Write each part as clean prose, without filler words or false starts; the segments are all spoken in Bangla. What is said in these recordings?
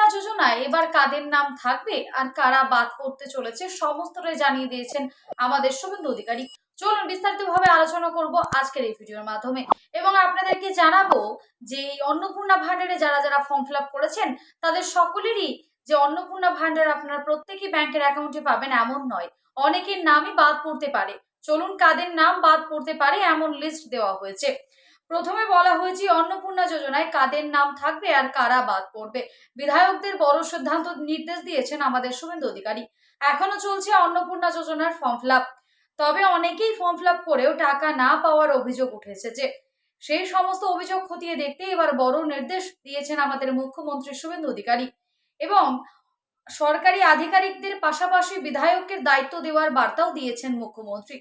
অন্নপূর্ণা যোজনায় এবার কাদের নাম থাকবে আর কারা বাদ পড়তে চলেছে সমস্তটাই জানিয়ে দিয়েছেন আমাদের শুভেন্দু অধিকারী। চলুন বিস্তারিতভাবে আলোচনা করব আজকের এই ভিডিওর মাধ্যমে এবং আপনাদেরকে জানাবো যে এই অন্নপূর্ণা ভান্ডারে যারা যারা ফর্ম ফিল আপ করেছেন তাদের সকলেরই যে অন্নপূর্ণা ভান্ডার আপনারা প্রত্যেকেই ব্যাংকের অ্যাকাউন্টে পাবেন এমন নয়, অনেকের নামই বাদ পড়তে পারে। চলুন কাদের নাম বাদ পড়তে পারে এমন লিস্ট দেওয়া হয়েছে। প্রথমে বলা হয়েছে অন্নপূর্ণা যোজনায় কাদের নাম থাকবে আর কারা বাদ পড়বে। বিধায়কদের বড় সিদ্ধান্ত নির্দেশ দিয়েছেন আমাদের শুভেন্দু অধিকারী। এখনো চলছে অন্নপূর্ণা যোজনার ফর্ম ফিল আপ, তবে অনেকেই ফর্ম ফিল আপ করেও টাকা না পাওয়ার অভিযোগ উঠে এসেছে। সেই সমস্ত অভিযোগ খতিয়ে দেখতে এবার বড় নির্দেশ দিয়েছেন আমাদের মুখ্যমন্ত্রী শুভেন্দু অধিকারী এবং সরকারি আধিকারিকদের পাশাপাশি বিধায়কদের দায়িত্ব দেওয়ার বার্তাও দিয়েছেন মুখ্যমন্ত্রী।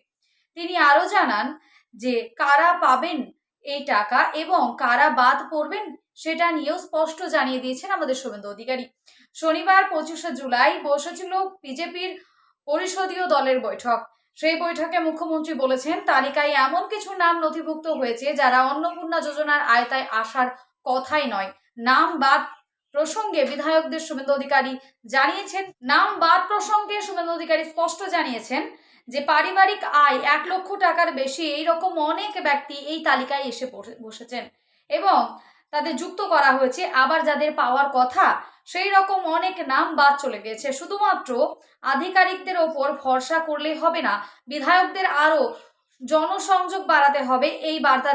তিনি আরো জানান যে কারা পাবেন এই টাকা এবং কারা বাদ পড়বেন সেটা নিয়েও স্পষ্ট জানিয়ে দিয়েছেন আমাদের শুভেন্দু অধিকারী। শনিবার 25শে জুলাই বসেছিল বিজেপির পরিষদীয় দলের বৈঠক। সেই বৈঠকে মুখ্যমন্ত্রী বলেছেন তালিকায় এমন কিছু নাম নথিভুক্ত হয়েছে যারা অন্নপূর্ণা যোজনার আয়তায় আসার কথাই নয়। নাম বাদ প্রসঙ্গে বিধায়কদের শুভেন্দু অধিকারী জানিয়েছেন, নাম বাদ প্রসঙ্গে শুভেন্দু অধিকারী স্পষ্ট জানিয়েছেন যে পারিবারিক আয় 1 লক্ষ টাকার বেশি এইরকম অনেক ব্যক্তি এই তালিকায় এসে বসেছেন এবং তাদের যুক্ত করা হয়েছে। আবার যাদের পাওয়ার কথা সেই রকম অনেক নাম বাদ চলে গেছে। শুধুমাত্র আধিকারিকদের ওপর ভরসা করলেই হবে না, বিধায়কদের আরো জনসংযোগ বাড়াতে হবে। এই বার্তা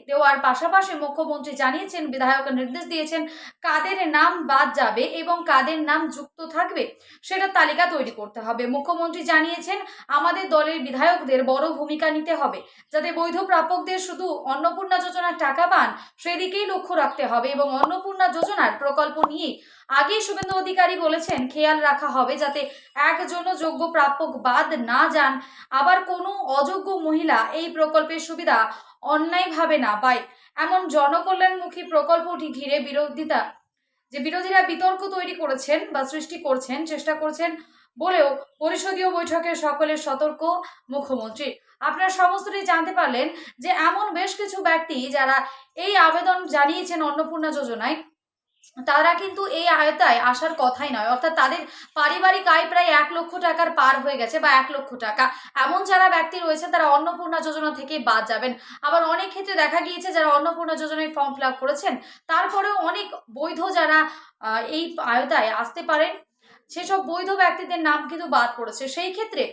দেওয়ার পাশাপাশি মুখ্যমন্ত্রী জানিয়েছেন, বিধায়ক নির্দেশ দিয়েছেন কাদের নাম বাদ যাবে এবং কাদের নাম যুক্ত থাকবে সেটা তালিকা তৈরি করতে হবে। মুখ্যমন্ত্রী জানিয়েছেন আমাদের দলের বিধায়কদের বড় ভূমিকা নিতে হবে, যাতে বৈধ প্রাপকদের শুধু অন্নপূর্ণা যোজনার টাকা পান সেদিকেই লক্ষ্য রাখতে হবে এবং অন্নপূর্ণা যোজনার প্রকল্প নিয়ে আগেই শুভেন্দু অধিকারী বলেছেন খেয়াল রাখা হবে যাতে একজনও যোগ্য প্রাপক বাদ না যান, আবার কোনো অযোগ্য মহিলা এই প্রকল্পের সুবিধা অন্যায়ভাবে না পায়। এমন জনকল্যাণমুখী প্রকল্পটি ঘিরে বিরোধীরা বিতর্ক তৈরি করেছেন বা সৃষ্টি করছেন চেষ্টা করছেন বলেও পরিষদীয় বৈঠকে সকলের সতর্ক মুখ্যমন্ত্রী। আপনারা সমস্তটাই জানতে পারলেন যে এমন বেশ কিছু ব্যক্তি যারা এই আবেদন জানিয়েছেন অন্নপূর্ণা যোজনায়, তারা কিন্তু এই আয়তায় আসার কথাই নয়, অর্থাৎ তাদের পারিবারিক আয় প্রায় 1 লক্ষ টাকার পার হয়ে গেছে বা 1 লক্ষ টাকা। এমন যারা ব্যক্তি রয়েছে তারা অন্নপূর্ণা যোজনা থেকে বাদ যাবেন। আবার অনেক ক্ষেত্রে দেখা গিয়েছে যারা অন্নপূর্ণা যোজনায় ফর্ম ফিল আপ করেছেন তারপরেও অনেক বৈধ যারা এই আয়তায় আসতে পারেন সেসব বৈধ ব্যক্তিদের নাম কিন্তু বাদ পড়েছে। সেই ক্ষেত্রে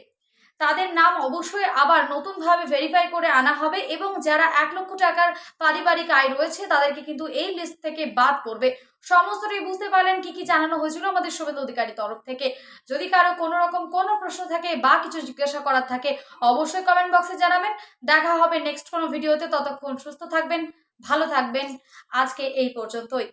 তাদের নাম অবশ্যই আবার নতুনভাবে ভেরিফাই করে আনা হবে এবং যারা 1 লক্ষ টাকার পারিবারিক আয় রয়েছে তাদেরকে কিন্তু এই লিস্ট থেকে বাদ পড়বে। সমস্তটাই বুঝতে পারলেন কি কি জানানো হয়েছিল আমাদের শুভেন্দু অধিকারীর তরফ থেকে। যদি কারো কোনো রকম কোনো প্রশ্ন থাকে বা কিছু জিজ্ঞাসা করার থাকে অবশ্যই কমেন্ট বক্সে জানাবেন। দেখা হবে নেক্সট কোনো ভিডিওতে, ততক্ষণ সুস্থ থাকবেন, ভালো থাকবেন। আজকে এই পর্যন্তই।